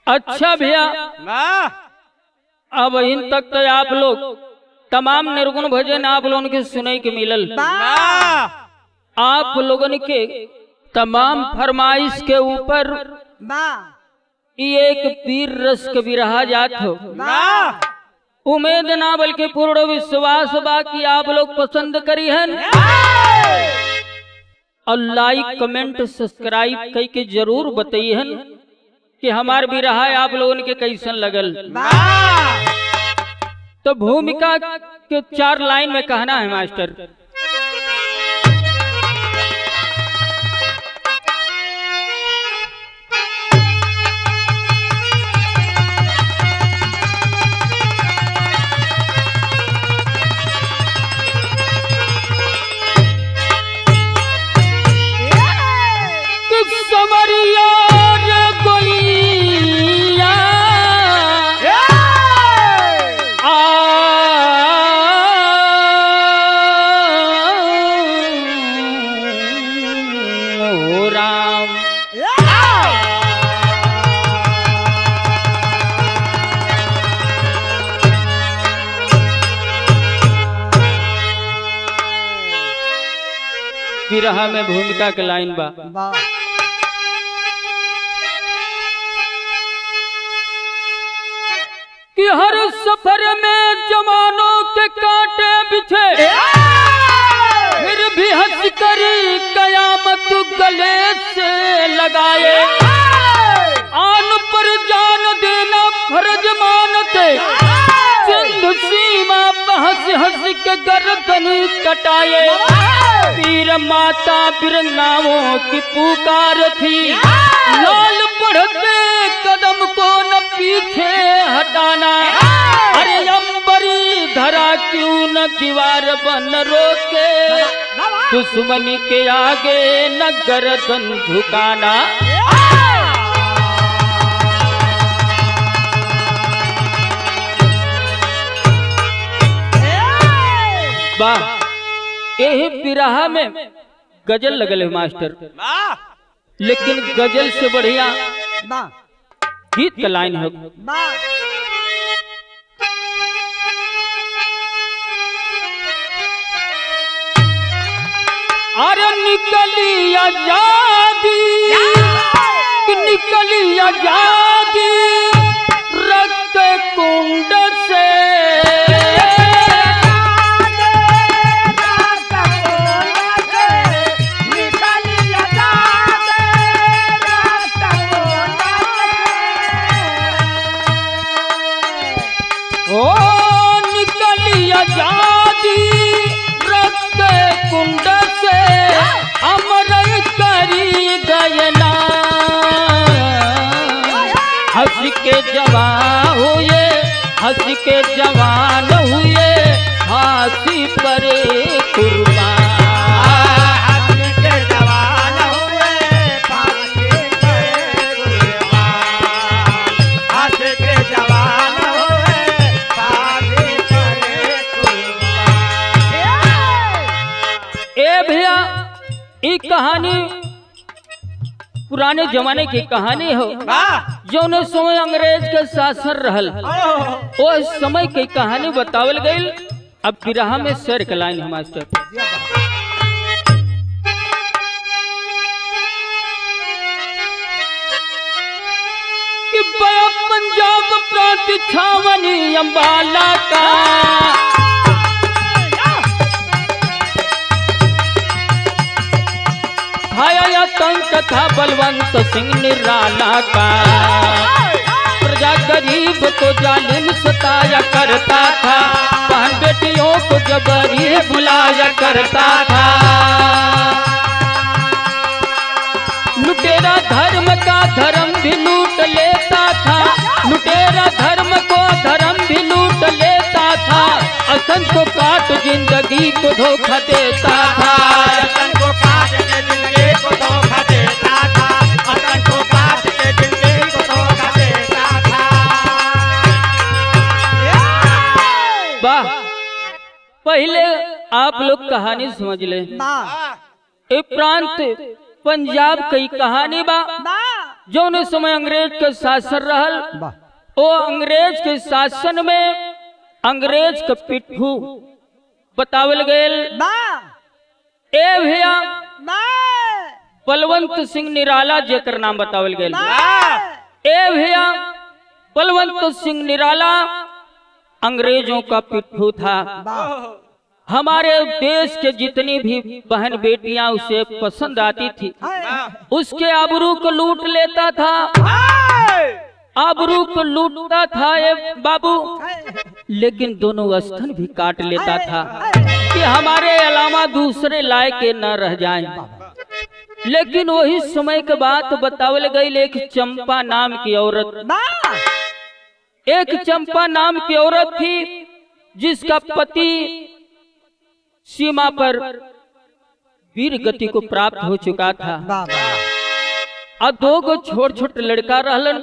अच्छा भैया, अब इन तक तो आप लोग तमाम निर्गुण भजन आप लोगों के सुने के मिलल। आप लोगों के तमाम फरमाइश के ऊपर एक पीर रस के बिरहा जात हो। उम्मीद ना बल्कि पूर्ण विश्वास बा कि आप लोग पसंद करी हैं और लाइक कमेंट सब्सक्राइब कई के जरूर बताइए कि हमार बिरहा आप लोगों के कैसन लगल। तो भूमिका के 4 लाइन में कहना है मास्टर। बिरहा में भूमिका के लाइन बा। कि हर सफर में जवानों के कांटे बिछे, फिर भी हंस कर कयामत गले से लगाए। आन पर जान देना फर्ज मानते, सिंधु सीमा हंस हंस के गर्दन कटाए। वीर माता बिरनाओं की पुकार थी, लाल बढ़ते कदम को न पीछे हटाना। अरे अंबरी धरा क्यों न दीवार बन रोके, दुश्मनी के आगे न गर्दन झुकाना। वाह, यही बिरहा में गजल लगल है मास्टर, लेकिन गजल से बढ़िया गीत का लाइन है। अरे निकली आजादी, निकली आजादी रक्त कुंड से। हंस के जवान हुए, हंस के जवान हुए, फांसी पर कुर्बान। हंस के जवान हुए, फांसी पर कुर्बान। हंस के जवान हुए, फांसी पर कुर्बान। ए भैया, ये कहानी पुराने जमाने की कहानी हो, जो ने समय अंग्रेज के शासन रहल, वो समय की कहानी बतावल गई। अब बिरहा में शेर का लाइन है मास्टर। कि पंजाब प्रांत छावनी अंबाला का, आतंक था बलवंत सिंह निराला का। प्रजा गरीब को जालिम सताया करता था, बहन बेटियों को जबरी बुलाया करता था। लुटेरा धर्म का धर्म भी लूट लेता था, लुटेरा धर्म को धर्म भी लूट लेता था। असन को काट जिंदगी को धोखा देता था, असन को काट जिंदगी को धोखा देता था, असन को काट जिंदगी को धोखा देता था। वाह, पहले आप लोग कहानी समझ ले। ये प्रांत पंजाब की कहानी बा, जौन समय अंग्रेज के शासन रहल, ओ अंग्रेज के शासन में अंग्रेज के पिट्ठू बतावल गए। ए भैया बलवंत सिंह निराला जेकर नाम बतावल गए। ए भैया बलवंत सिंह निराला अंग्रेजों का पिट्ठू था। हमारे देश के जितनी भी बहन बेटियां उसे पसंद आती थी, उसके आबरू को लूट लेता था, आबरू को लूटता था ये बाबू, लेकिन दोनों स्तन भी काट लेता था कि हमारे अलावा दूसरे लायक न रह जाएं। लेकिन वही समय के बात बतावल गई। एक चंपा नाम की औरत, एक चंपा नाम की औरत थी जिसका पति सीमा पर वीर गति को प्राप्त हो चुका था और दो गो छोट छोट लड़का रहलन।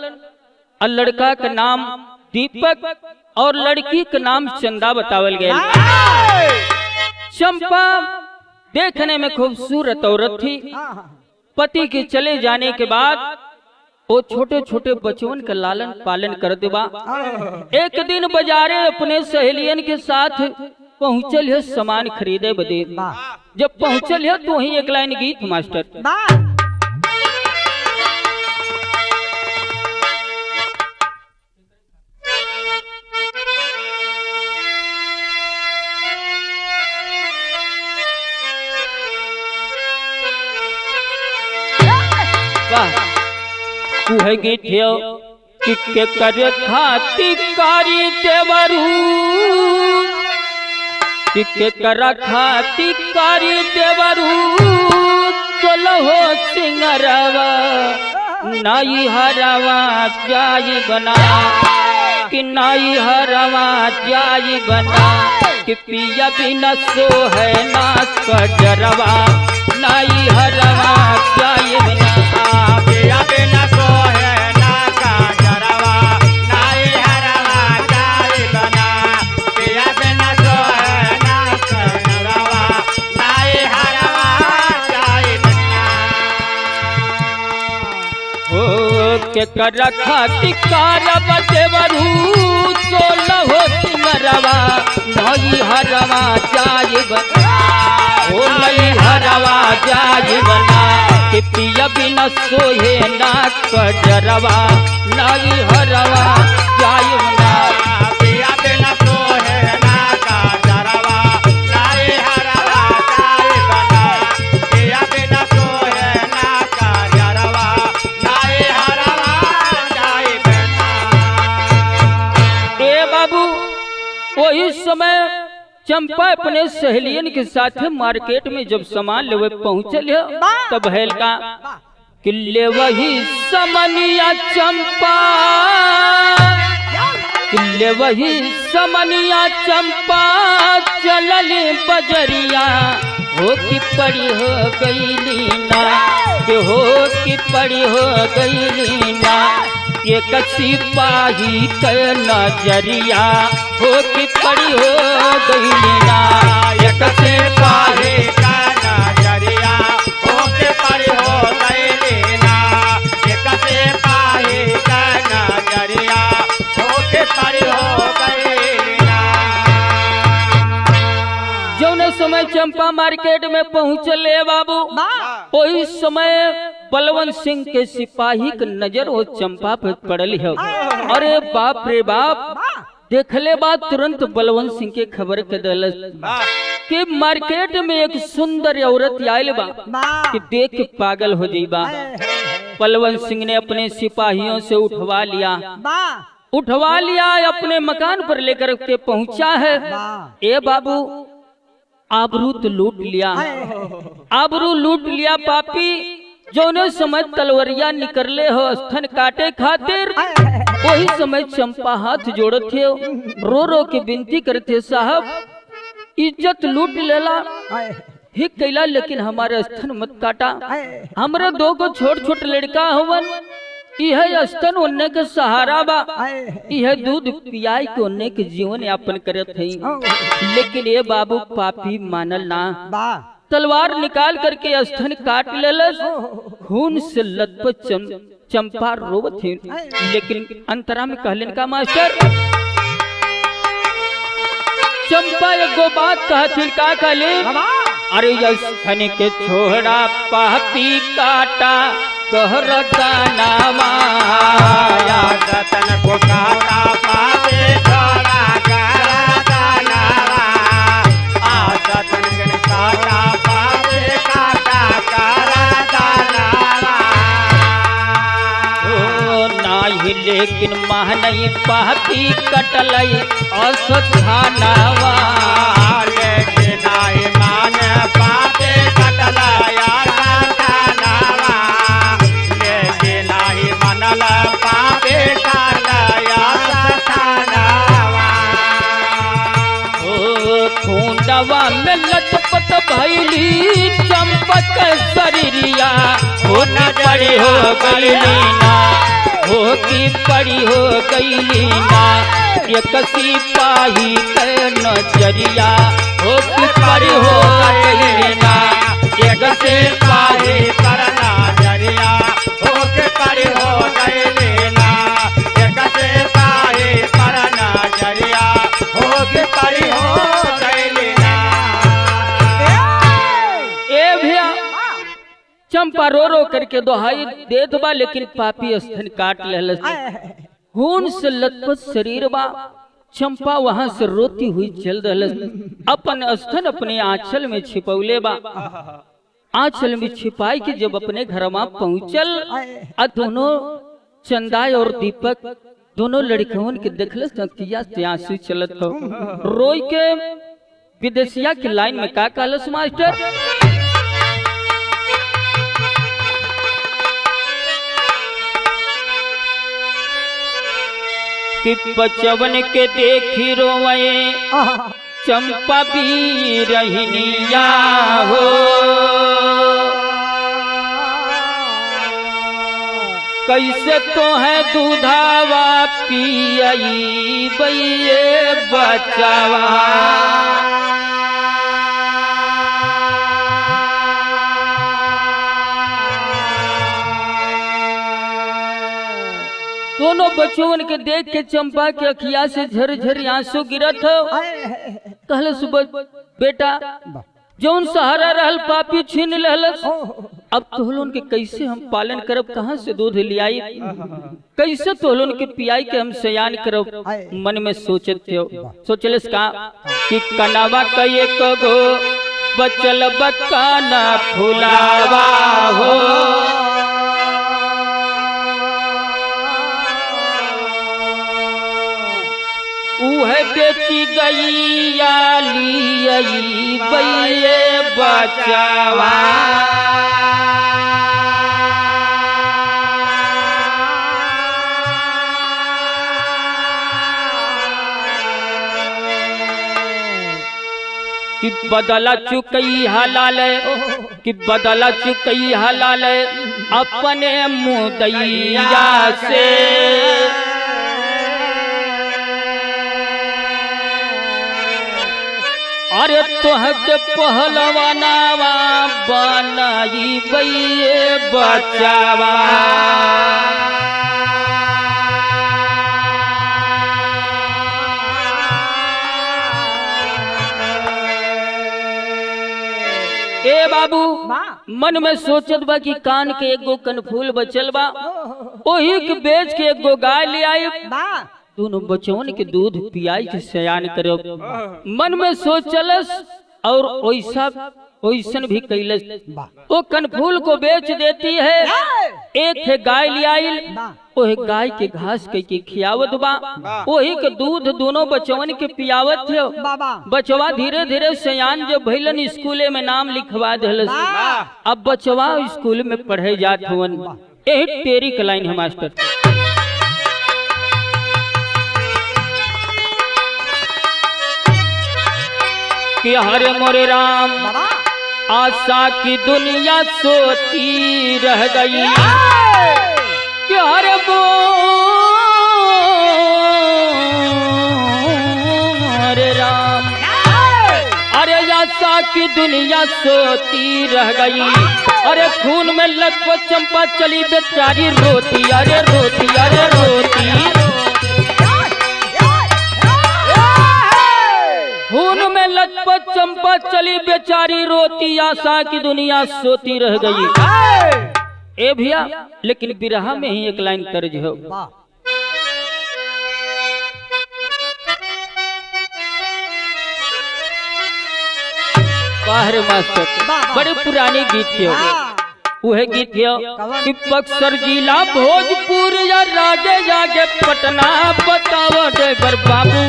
और लड़का का नाम दीपक और लड़की का नाम चंदा बतावल गया। चंपा देखने में खूबसूरत औरत थी। पति के चले जाने के बाद वो छोटे छोटे बचवन का लालन पालन कर देवा। एक दिन बाजारे अपने सहेलियन के साथ पहुंचल है सामान खरीदे बदे। जब पहुंचल है तो वही एक लाइन गीत मास्टर। तू है गीत कि के कर खाती कारी देवरू, कि के कर खाती कारी देवरू, चलो हो सिंगरवा नाई हरवा जाई बना, कि नाई हरवा जाई बना, कि पिया बिना सो है ना कजरवा नाई हरवा जाई बना, पिया बिना सो है ना कजरवा नाई हरवा जाई बना, पिया बिना सो है ना कजरवा नाई हरवा जाई बना। ओ के कर खाती कारब देवरू, सोलह हो सिंगरवा नाई हरवा जाई बना, ओ नई हरवा जाई बना, कि पिया बिना सोहे ना कजरवा नाई हरवा जाई बना, पिया बिना सोहे ना कजरवा नाई हरवा जाई बना, पिया बिना सोहे ना कजरवा नाई हरवा जाई बना। ए बाबू वही समय चंपा अपने सहेलियन के साथ मार्केट में जब सामान लेवे पहुंचल है, तब हेल का किले वही समनिया चंपा, किले वही समनिया चंपा चलल बजरिया, हो की पड़ी हो गई लीना, कि हो की पड़ी हो गई लीना, ये कसी पाही के नजरिया, हो की पड़ी हो गई लीना, ये कसी पाही का नजरिया, हो की पड़ी हो गई लीना, ये कसी पाही का नजरिया, हो की पड़ी हो गई लीना। जौने समय चंपा मार्केट में पहुंचले बाबू, वही समय बलवंत सिंह के सिपाही की नजर वो चंपा पे पड़ल है। अरे बाप रे बाप, देखले बाद तुरंत बलवंत सिंह के खबर के दल कि मार्केट में एक सुंदर औरत आयल बा, कि देख के पागल हो जाइबा। बलवंत सिंह ने अपने सिपाहियों से उठवा लिया, अपने मकान पर लेकर के पहुंचा है। ए बाबू आबरू तो लूट लिया, आबरू लूट लिया पापी। जौने समय तलवरिया निकले हो स्तन काटे खातिर, वही समय चंपा हाथ जोड़त थे, रो रो के विनती करते, साहब इज्जत लूट लेला ही कैला, लेकिन हमारे स्तन मत काटा। हमारे दो को छोट छोट लड़का हवन, यह स्तन उन्ने के सहारा बा, यह दूध पियाई के उन्ने के जीवन यापन करत है। लेकिन ये बाबू पापी मानल ना, तलवार निकाल करके स्तन काट लेलस। खून से लथपथ चंपा रोवत थी, लेकिन अंतरा में कहलन का मास्टर चंपा एगो बात कहथिन का कहले, अरे स्तन के छोड़ा पापी काटा कहर दानावा, स्तन को काटा पापी छोड़ा कहर दानावा, स्तन के काटा पापी काटा कहर दानावा। ओ नाही लेकिन महनई पापी कटलई अस्थानावा, लेकिन नाही मान पापी कटलई अस्थानावा, लेकिन नाही मनल पापी कटलई अस्थानावा। ओ खूंडवा में लथपथ भैली चंपक शरीरिया, हो न पड़ी हो गईली ना, हो की पड़ी हो गईली ना, एक सिपाही के नजरिया, हो की पड़ी हो गईली ना, एक सिपाही पर नजरिया, हो के पड़ी हो गईली ना, एक सिपाही पर नजरिया, हो के पड़ी हो गईली ना। ए भैया चंपा रो रो करके दोहाई देत बा, लेकिन पापी स्तन काट लेलस। खून से लथपथ शरीर बा। चंपा वहां से रोती हुई चल रहलस, अपन स्तन अपने आंचल में छिपौले बा। आंचल में छिपाई के जब अपने घर में पहुंचल, दोनों चंदाई और दीपक दोनों लड़कियों के देखलस, अखिया से आंसू चलत हो। रोई के विदेशिया की लाइन में का कहलस मास्टर, कि बचवन के देखी रोवे चंपा भी रहनिया हो, कैसे तो है दूधावा पियई बइये बचावा। दोनों बच्चों के देख के चंपा के अखिया से झरझर आंसू गिरत हो। कहले सुबह बेटा जौन सहारा रहल पापी छीन लहलस, अब तोहलोन के कैसे हम पालन करब, कहाँ से दूध लियाई, कैसे तोहलोन के पियाई के हम सयान करब। मन में सोचते हो। सोचलस का कि कनावा का एक गो बचल बकाना फुलावा हो, उहे बेची गई आली बइये बचावा। कि बदला चुकई हलाल, कि बदला चुकई हलाल अपने मुदैया से, अरे तोहके पहलवानावा बनाई बइये बचावा। ए बाबू मन में सोचत बा कि कान के एगो कनफूल बचल बा, ओही के बेच के एगो गाय ले आई, दोनों बच्चों के दूध पियाई के सयान करो। मन में सोचलस और ओइसन भी कैलस। वो कनफूल को बेच देती है, एक है गाय ले आइल, ओहे गाय के घास के खियावत बा, वही के दूध दोनों बचवन के पियावत थे। बचवा धीरे धीरे सयान जब भइलन, स्कूले में नाम लिखवा दिलस। अब बचवा स्कूल में पढ़े जात हुवन। यही तेरी के लाइन है मास्टर। कि हरे मोरे राम आशा की दुनिया सोती रह गई, कि हरे मोरे राम, अरे आशा की दुनिया सोती रह गई। अरे खून में लथपथ चंपा चली बेचारी रोती, अरे रोती, अरे रोती। खून में लथपथ चंपा चली बेचारी रोती, आशा की दुनिया सोती रह गई। ए भैया, लेकिन बिरहा में ही एक लाइन तर्ज हो। बाहर मास्टर बड़े पुराने गीत है, वह गीत है कि बक्सर जिला भोजपुर या रागे जागे पटना बताओ ड्राइवर बाबू।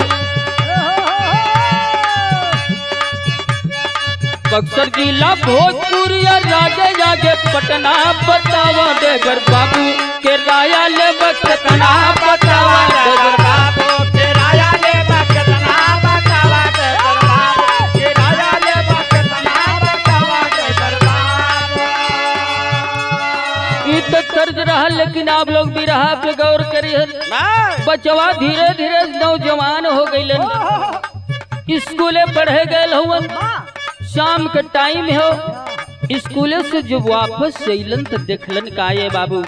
बक्सर जिला भोजपुर या रागे जागे पटना बताओ ड्राइवर बाबू के राया ले बक्सतना बताओ ड्राइवर बाबू। तर्ज रहा, लेकिन आप लोग भी रहा पे गौर करिए। बचवा धीरे धीरे नौजवान हो गए, स्कूले पढ़े गए हुवन। शाम के टाइम हो, स्कूले से जब वापस अलन तो देखलन का ये बाबू।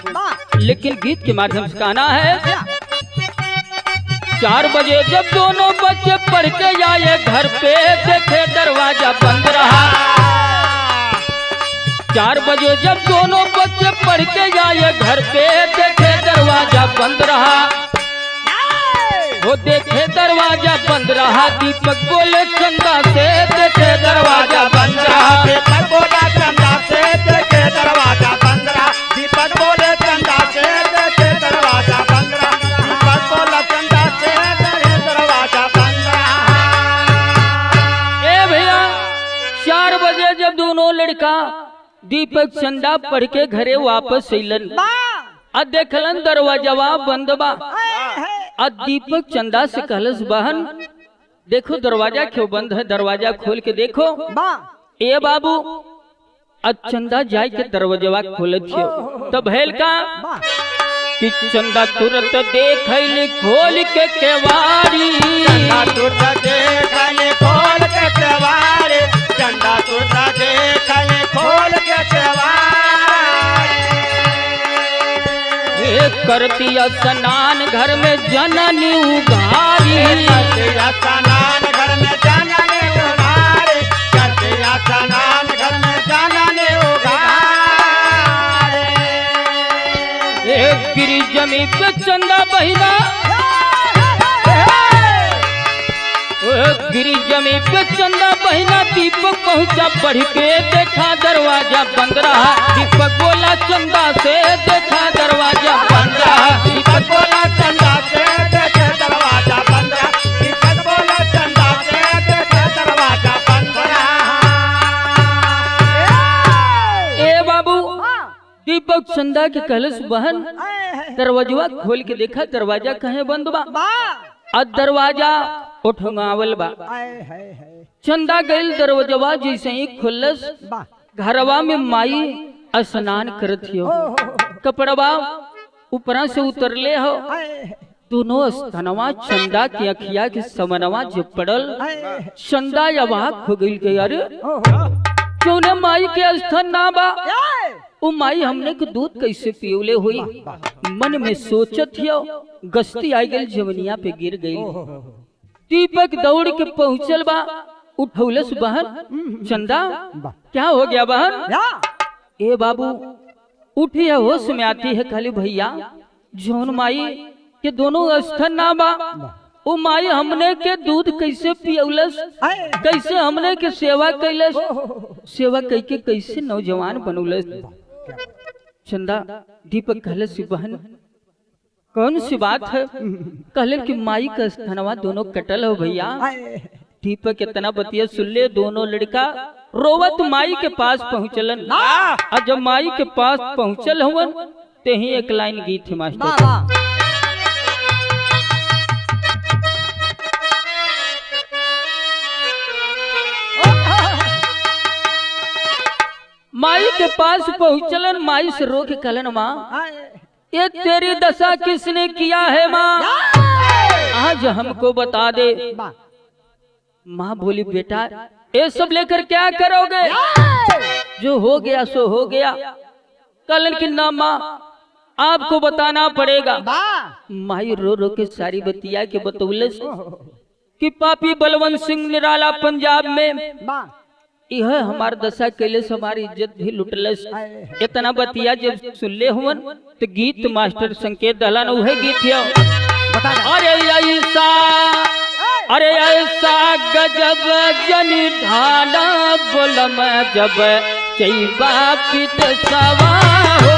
लेकिन गीत के माध्यम से कहना है 4 बजे जब दोनों बच्चे पढ़ के आए घर पे, देखे दरवाजा बंद रहा। 4 बजे जब दोनों बच्चे पढ़ के आए घर पे, देखे दरवाजा बंद रहा। वो देखे दरवाजा बंद रहा, दीपक बोले चंदा से, देखे दरवाजा बंद रहा। दीपक बोला चंदा से, देखे दरवाजा बंद रहा। दीपक बोले चंदा से, देखे दरवाजा बंद रहा। दीपक बोला चंदा से, देखे दरवाजा बंद रहा। ए भैया, 4 बजे जब दोनों लड़का दीपक चंदा पढ़ के घरे वापस अलन, देखलन दरवाजा बंद बा। दीपक चंदा से कहलस बहन देखो दरवाजा क्यों बंद है, दरवाजा खोल के देखो। ए बाबू, चंदा जाय के दरवाजा खोल तब हेल का कि चंदा तुरंत देख खोल के केवाड़ी। चंदा तुरंत देख खोल के केवाड़ी। चंदा तुरंत देख खोल के केवाड़ी। करती स्नान घर में जननी उघारी। स्नान घर में जननी उघारी। करती स्नान घर में जननी उघारी। गिरी जमी पे चंदा बहिना, गिरी जमी पे चंदा बहिना। दीपक पहुंचा बढ़ के, देखा दरवाजा बंद रहा। दीपक बोला चंदा से, देखा दरवाजा बंद रहा। दीपक बोला चंदा से, देखे दरवाजा बंद रहा। दीपक बोला चंदा से, देखे दरवाजा बंद रहा। ए बाबू, दीपक चंदा के कहलस बहन दरवाजा खोल के देखा दरवाजा कहे बंद बा। दरवाजा उठवावल बा। चंदा गइल दरवाजा जैसे ही खुलस, घरवा में माई स्नान करत हो, कपड़वा ऊपरा से उतरले हो। दोनों स्तनवा चंदा की अखिया के समनवा जब पड़ल, चंदा अवाक हो गई के अरे क्यों ने माई के स्थन ना बा। ओ माई हमने के दूध कैसे पियोले हुई, मन में सोचत हो। गश्ती आई गई, जवनिया पे गिर गई। दीपक दौड़ के पहुंचल बा, उठौलस बहन चंदा क्या हो गया बहन। ए बाबू उठी है, होश में आती है, खाली भैया जौन माई के दोनों स्थन ना बा, ओ माई हमने के दूध कैसे पियौलस, कैसे हमने के सेवा कैलस, सेवा कई के कैसे नौजवान बनौलस। चंदा दीपक कहलस बहन कौन सी बात है। कहले कि माई का स्थनवा दोनों कटल हो भैया। दीपक इतना बतिया सुन ले, दोनों लड़का रोवत माई के पास पहुंचलन। और जब माई के पास पहुंचल हुवन, ते ही एक लाइन गीत है मास्टर। माई के पास पहुंचलन, माई से रो के कहलन माँ ये तेरी दशा किसने किया है माँ, आज हमको बता दे। माँ बोली बेटा ये सब लेकर क्या करोगे? जो हो गया सो हो गया। कल की ना माँ आपको बताना पड़ेगा। माई रो रो के सारी बतिया के बतौले कि पापी बलवंत सिंह निराला पंजाब में यह हमार दशा कैले से हमारी इज्जत भी लुटलस। इतना बतिया जब सुनले हुवन तो गीत मास्टर संकेत दहलन उहे गीत है। अरे ऐसा गजब जनी ढाला बोलम जब चैबा पित सवा हो।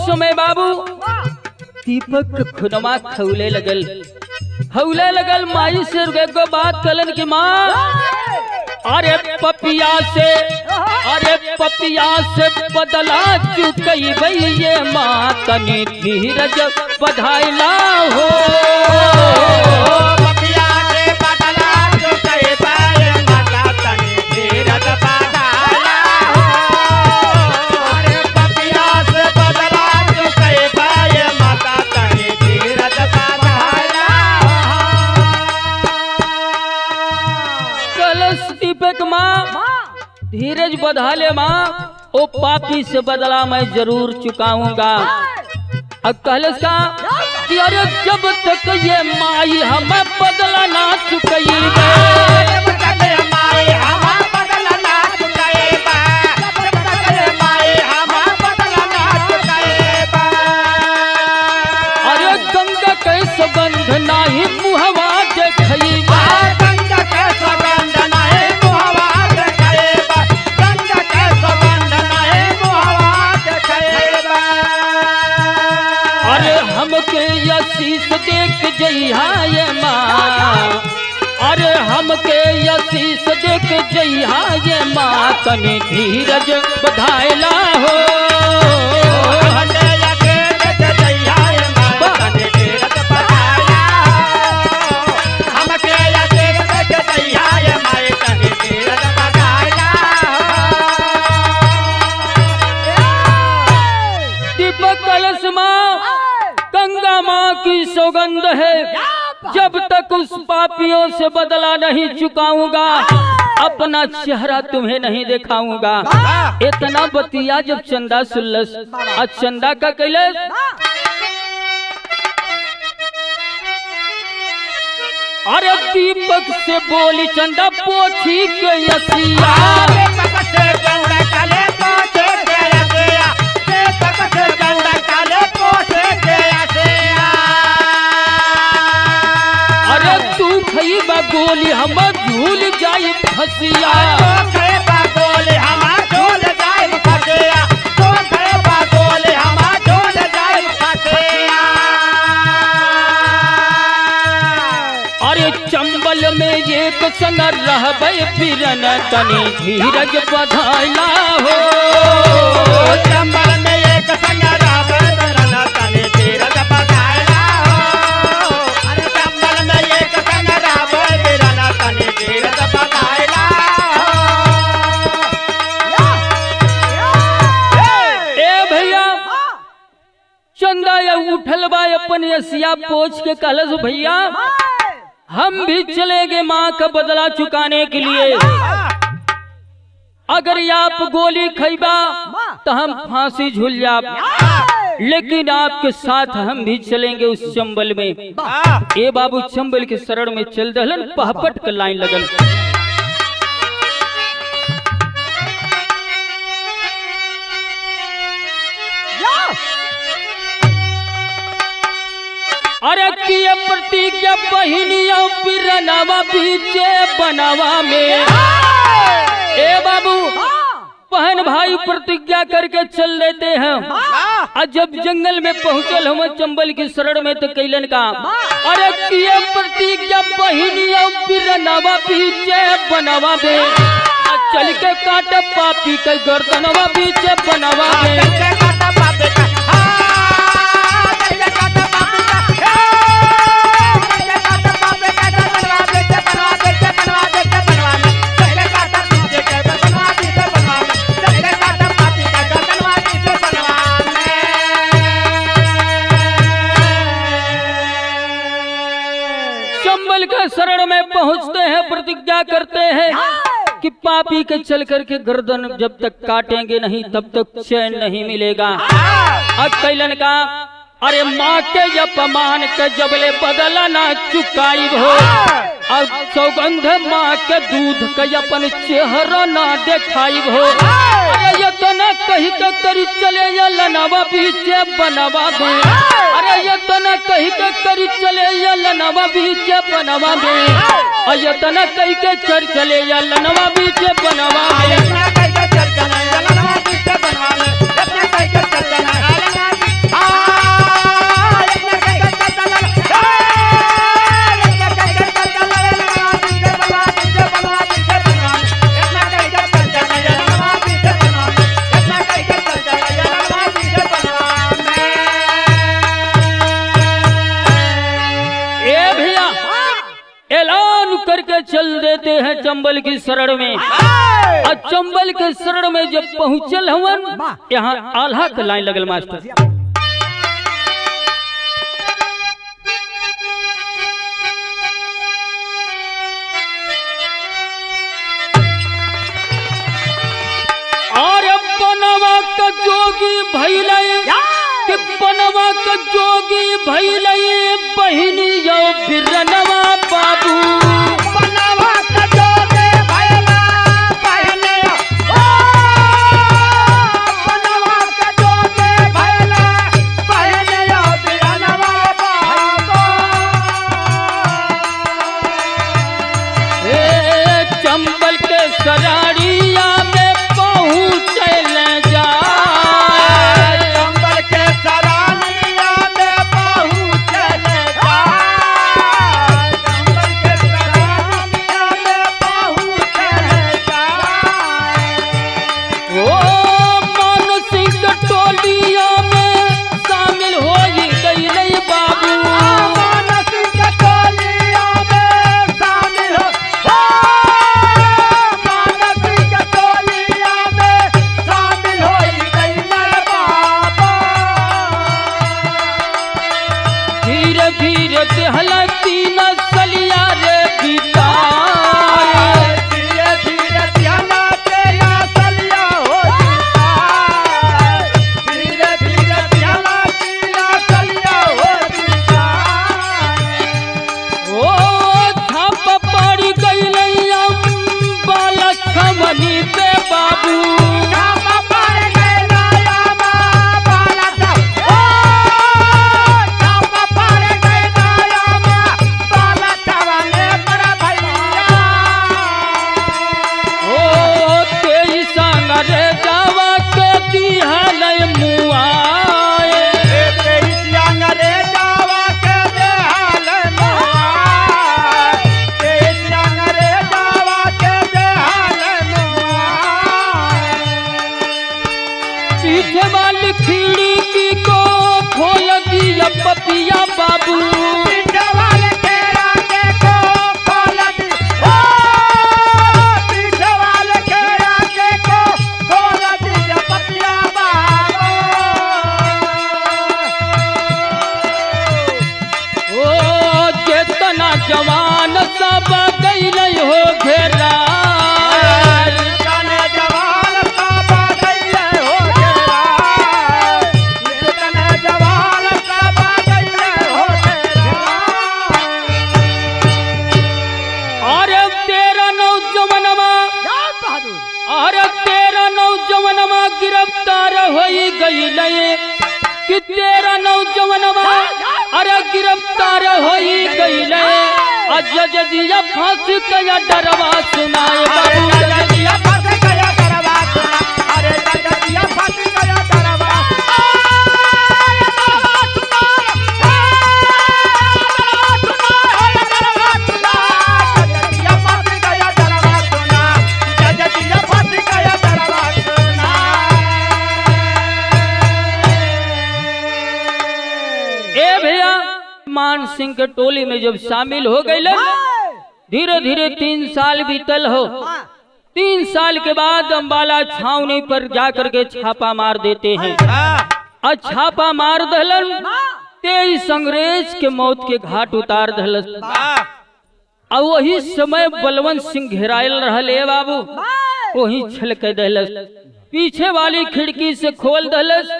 समय बाबू दीपक खुनमा खौले लगल माई से एगो बात कलन की माँ अरे पपिया से बदला चुकई भैये माँ तनी धीरज बधाइला हो। पपिया से बदला चुकई भैये माता तनी धीरज बधाइला हो। अरे पपिया से बदला चुकई भैये माता तनी धीरज बधाइला हो। कलश दीपक माँ धीरज बधा ले माँ, ओ पापी से बदला मैं जरूर चुकाऊंगा। अब कलश का कि अरे जब तक ये माई हमें बदला ना अरे गंगा के सुगंध नाही मुहवा देखइबा। हमके आशीष देख जइहा ये माँ, अरे हमके आशीष देख जइहा ये माँ तनी धीरज बधाइला हो। दीपक कलश माँ गंगा माँ की सौगंध है, जब तक उस पापियों से बदला नहीं चुकाऊंगा अपना चेहरा तुम्हें नहीं दिखाऊंगा। इतना बतिया जब चंदा सुल्लस आज चंदा का कैलाश अरे दीपक से बोली चंदा पोछी के यसिया। गोली हम झूल जाई फसिया। अरे चंबल में एक संग रहबे फिरन तनी धीरज बधाइला हो। चंबल में एक संग रहबे फिरन तनी धीरज बधाइला हो। अरे चंबल में एक संग रहबे फिरन तनी धीरज बधाइला हो। ए भैया चंदा या उठल बा अपन एसिया पोछ के कहलस भैया हम भी चलेंगे माँ का बदला चुकाने के लिए। अगर आप गोली खैबा तो हम फांसी झूल जाब, लेकिन आपके साथ हम भी चलेंगे उस चंबल में। ए बाबू चंबल के शरण में चल दहलन, पहपट का लाइन लगल। अरे किए प्रतिज्ञा बहिनियों पिरनवा पीछे बनवा में। ए बाबू बहन भाई प्रतिज्ञा करके चल लेते हैं। और जब जंगल में पहुंचल हम चंबल की शरण में तो कैलन का अरे किए प्रतिज्ञा बहिनियों पिरनवा पीछे बनवा में। चल के काट पापी के गर्दनवा पीछे बनवा में। प्रतिज्ञा करते हैं कि पापी के चल करके गर्दन जब तक काटेंगे नहीं तब तक चैन नहीं मिलेगा। अब कैलन का अरे माँ के अपमान के जबले बदला ना चुकाई हो, अब सौगंध माँ के दूध के अपन चेहरा ना दिखाई हो। अरे ये तो न कही के करी चले या लनवा बीचे बनवा में, अरे ये तो न कही के करी चले या लनवा बीचे बनवा में, और ये तो न कही के चर चले या लनवा बीचे बनवा में। ऐलान करके चल देते हैं चंबल की शरण में। और चंबल के शरण में जब पहुंचल हवन, यहाँ आल्हा के लाइन लगल मास्टर। और बनवा का जोगी भैले कि बनवा का जोगी भैले बहिनी यो बिरनवा बाबू, बनवा का जोगी भैला बहिनी ओ, बनवा का जोगी भैला बहिनी यो बिरनवा बाबू। चंबल के सरारिया में पहुँचल जा, चंबल के सरारिया में पहुँचल जा, चंबल के सरारिया में पहुँचल जा। ओ मान सिंह टोलिया में शामिल हो गई बाबू, मानसी के टोलिया में शामिल हो, मानसी के टोलिया में शामिल हो गई बाबा। धीरे धीरे देहलती नसलिया रे बिताए, धीरे धीरे ध्याना तेरा सलिया हो जीता, धीरे धीरे ध्याना तेरा सलिया हो जीता। ओ छाप पड़ गई बाला छमनी पे बाबू, चापा पड़ गए नायामा बाला था, ओ चापा पड़ गए नायामा बाला छवाने बड़ा भैया। ओ तेई संग रे जावा के दिहल मुआए, तेईसिया नरे जावा के देहाल मुआ, तेईसिया नरे जावा के देहाल मुआ। पीछे वाली खिड़की को खोल दिया पपिया बाबू, पीछे वाले खेड़ा के को खोल दी, ओ पीछे वाले खेड़ा के को खोल दिया पतिया बाबू। ओ चेतना जवान सब गई हो घेरा, तने जवान साबा गइले हो घेरा, तने जवान साबा गइले हो घेरा। अरे तेरा नौजवानमा, अरे तेरा नौजवानमा गिरफ्तार हो गई कि तेरा नौजवानमा अरे गिरफ्तार हो गई। जजिया फांसी का डरवा सुनाए बाबू, जजिया फांसी गया डरवा सुना, अरे जजिया फांसी गया डरवा ए भैया मान सिंह के टोली में जब शामिल हो गए, धीरे धीरे 3 साल बीतल हो। 3 साल के बाद अम्बाला छावनी पर जाकर के छापा मार देते हैं। और छापा मार दहलन 23 अंग्रेज के मौत के घाट उतार दहलन। और वही समय बलवंत सिंह घेरायल रहले बाबू, वही छल के दहलस, पीछे वाली खिड़की से खोल दहलस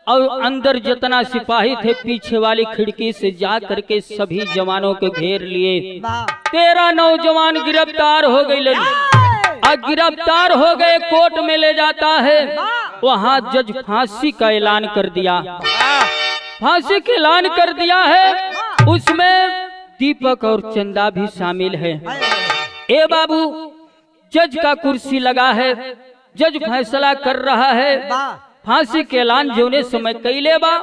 और अंदर जितना सिपाही थे पीछे वाली खिड़की से जा करके सभी जवानों को घेर लिए। 13 नौजवान गिरफ्तार हो गए और गिरफ्तार हो गए, कोर्ट में ले जाता है। वहाँ जज फांसी का ऐलान कर दिया, फांसी का ऐलान कर दिया है। उसमें दीपक और चंदा भी शामिल है। ए बाबू, जज का कुर्सी लगा है, जज फैसला कर रहा है। फांसी के ऐलान जोने समय कैले बा,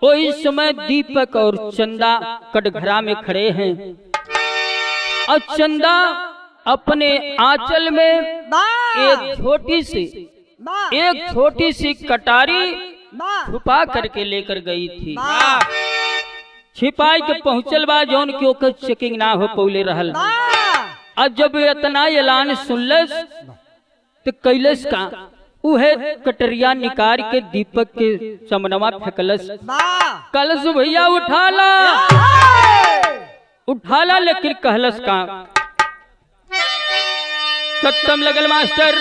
वो इस समय दीपक और चंदा कटघरा में खड़े हैं और चंदा अपने आंचल में एक छोटी सी कटारी छुपा करके लेकर गई थी। छिपाई के पहुंचल बा जौन की ओकर चेकिंग ना हो पौले रहल। और जब इतना ऐलान सुनलस तो कैलस का उहे कटरिया निकाल के दीपक के चमनवा फेंकलस। कलस भैया उठाला लेकिन कहलस का सत्यम लगल मास्टर।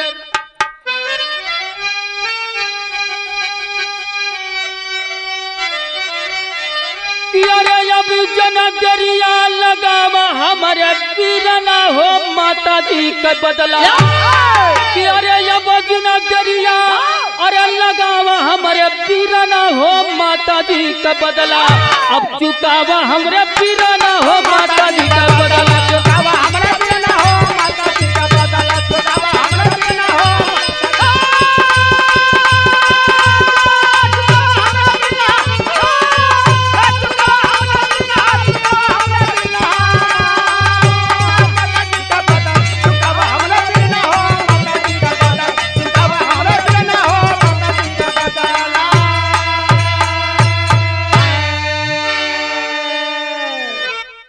अरे अब जना दरिया लगावा हमारे पीरना हो माता जी का बदला। अरे अब जना दरिया अरे लगावा हमारे पीरना हो माता जी का बदला। अब चुकावा हमारे पीरना हो माता जी का बदला। चुकावा हमारे पीरना हो माता जी का बदला। चुकावा हमारे पीरना हो।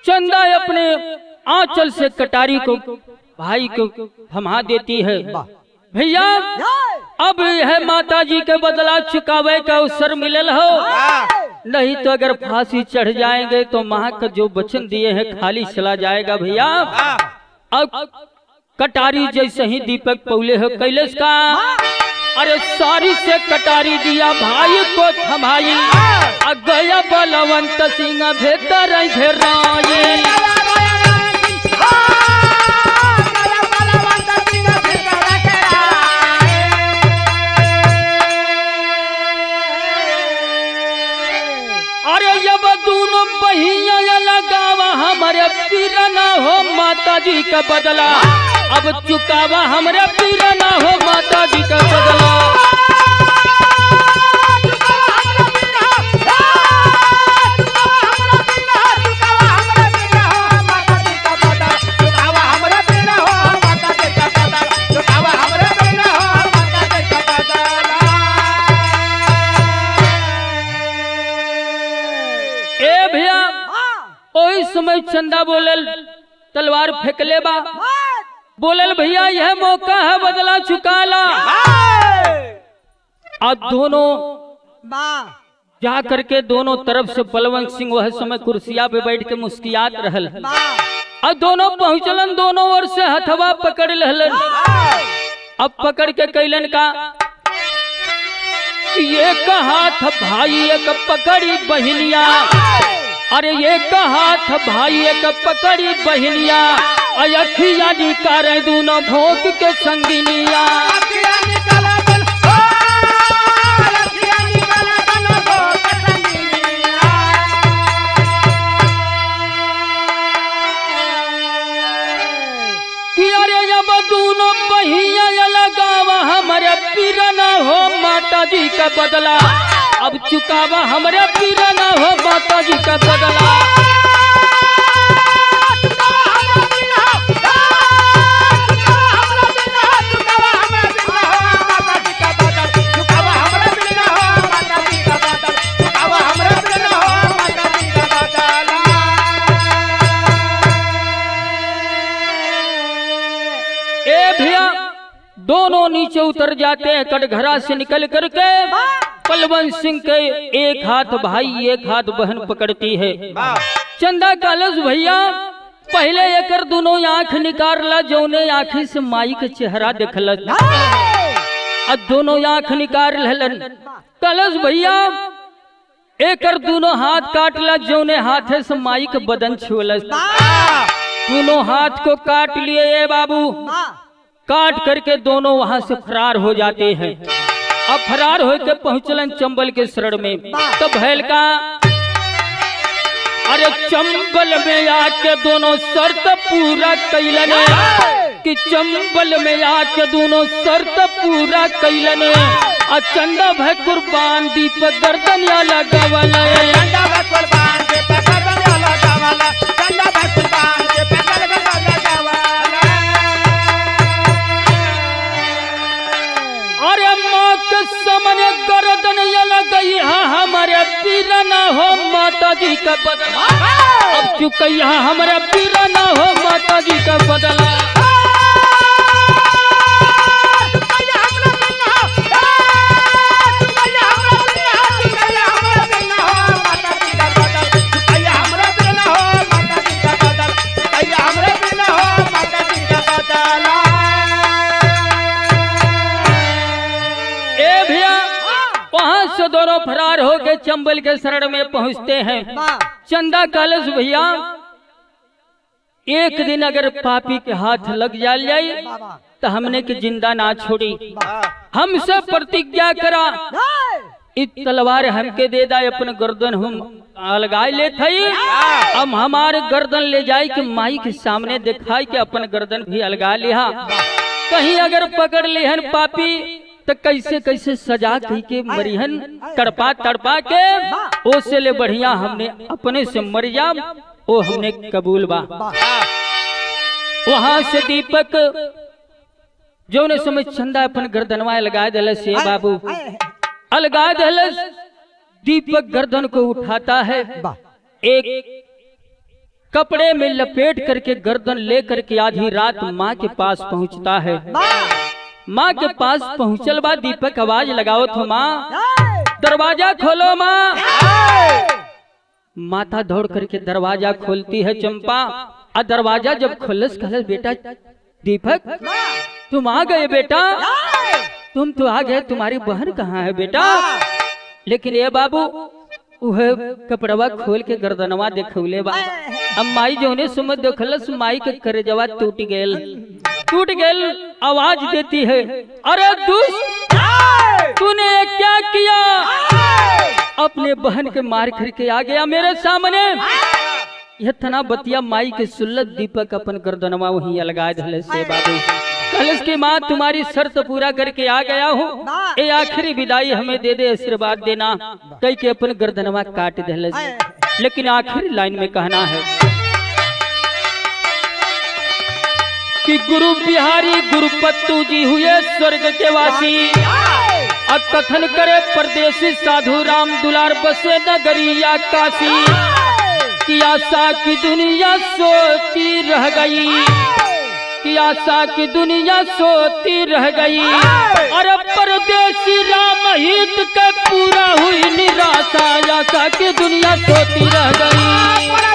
चंदा अपने आंचल से कटारी को भाई को थमा देती है। भैया अब यह माता जी के बदला चुकावे का अवसर मिलल हो, नहीं तो अगर फांसी चढ़ जाएंगे तो माँ का जो वचन दिए हैं खाली चला जाएगा। भैया अब कटारी जैसे ही दीपक पौले हो कैलेश का अरे सारी से कटारी दिया भाई को थमाई। गया बलवंत सिंह भेतर घेराई। अरे जब दोनों बहिया लगावा हमारे पीरना हो माता जी का बदला। अब चुकावा हमारे पीरना हो माता जी का बदला। ए भैया ओही समय चंदा बोलल तलवार फेंकले बा, बोलल भैया यह मौका है बदला चुकाला। और दोनों जा करके दोनों तरफ से बलवंत सिंह वह समय कुर्सिया पे बैठ के मुस्कियात रहल। और दोनों पहुंचलन, दोनों ओर से हथवा पकड़ लहलन। अब पकड़ के कैलन का एक हाथ भाई एक पकड़ी बहनिया। अरे एक हाथ भाई एक पकड़ी बहनिया। अखिया निकारे दोनों भोग के संगिनिया। दोनों बहिया लगावा हमारे पीरना हो माता जी का बदला। अब चुकावा हमारे पीरना हो माता जी का बदला। दोनों नीचे उतर जाते हैं कटघरा से निकल करके। बलवंत सिंह के एक हाथ भाई एक हाथ बहन पकड़ती है। चंदा कालस भैया पहले एकर दोनों आंख निकारला, जौने आंखी से माई के चेहरा देखल, अब दोनों आंख निकाल लेलन। कलश भैया एकर दोनों हाथ काटला, जौने हाथे से माई के बदन छुअलस। दोनों हाथ को काट लिए ये बाबू, काट करके दोनों वहां से फरार हो जाते हैं। अब फरार होकर पहुंचलन चंबल के शरण में। तो भैल का अरे चंबल में आके दोनों शर्त पूरा कैलन, कि चंबल में आके दोनों शर्त पूरा कैलन। और चंदा भय कुर्बान दीपक गर्दन या लगावला, चंदा भय कुर्बान दीपक गर्दन या लगावला, चंदा भय कुर्बान दीपक गर्दन या लगावला। अरे माँ के सामने गर्दन या लगई है हमारे पीरा ना हो माता जी का बदला। अब चुकैया हमारे पीरा ना हो माता जी का बदला। दोनों फरार होकर चंबल के शरण में पहुंचते हैं। चंदा कलश भैया एक दिन अगर पापी के हाथ लग जाए तो हमने की जिंदा ना छोड़ी। हमसे प्रतिज्ञा करा, इस तलवार हमके दे दा, अपन गर्दन हम अलगाए ले थई। हम हमारे गर्दन ले जाए कि माई के सामने दिखाई के अपन गर्दन भी अलगा लिया। कहीं अगर पकड़ लेहन पापी तो कैसे कैसे सजा कही के मरिहन, तड़पा तड़पा के। ओसे ले बढ़िया हमने अपने से मर जा, वो हमने कबूल बा। वहां से दीपक जो ने समय चंदा अपन गर्दनवा लगा दिलस, ये बाबू अलगा दिलस। दीपक गर्दन को उठाता है, एक कपड़े में लपेट करके गर्दन लेकर के आधी रात माँ के पास पहुंचता है। माँ के पास पहुंचल बा दीपक आवाज लगाओ तो माँ दरवाजा खोलो माँ। माता दौड़ करके दरवाजा खोलती है चंपा। और दरवाजा जब खोलस कहलस, बेटा दीपक तुम आ गए बेटा, तुम तो आ गए, तुम्हारी बहन कहाँ है बेटा? लेकिन ये बाबू वह कपड़वा खोल के गर्दनवा देखौले बा। अब माई जो ने सुमत देखलस, माई के करेजवा टूट गेल। आवाज देती है, अरे दुष्ट तूने क्या किया? अपने बहन के मार करके आ गया मेरे सामने। यह तना बतिया माई के सुल्लत दीपक अपन गर्दनवा वहीं अलगा धले से बाबू। कलश की माँ तुम्हारी शर्त पूरा करके आ गया हूँ, ये आखिरी विदाई हमें दे दे, आशीर्वाद देना। कई के अपन गर्दनवा काट दे। लेकिन आखिरी लाइन में कहना है कि गुरु बिहारी गुरुपत्तू जी हुए स्वर्ग के वासी। अब कथन करे परदेसी साधु राम दुलार बसे नगरिया काशी। की आशा की दुनिया सोती रह गई, की आशा की दुनिया सोती रह गई। अरे परदेसी राम हित के पूरा हुई निराशा, आशा की दुनिया सोती रह गई।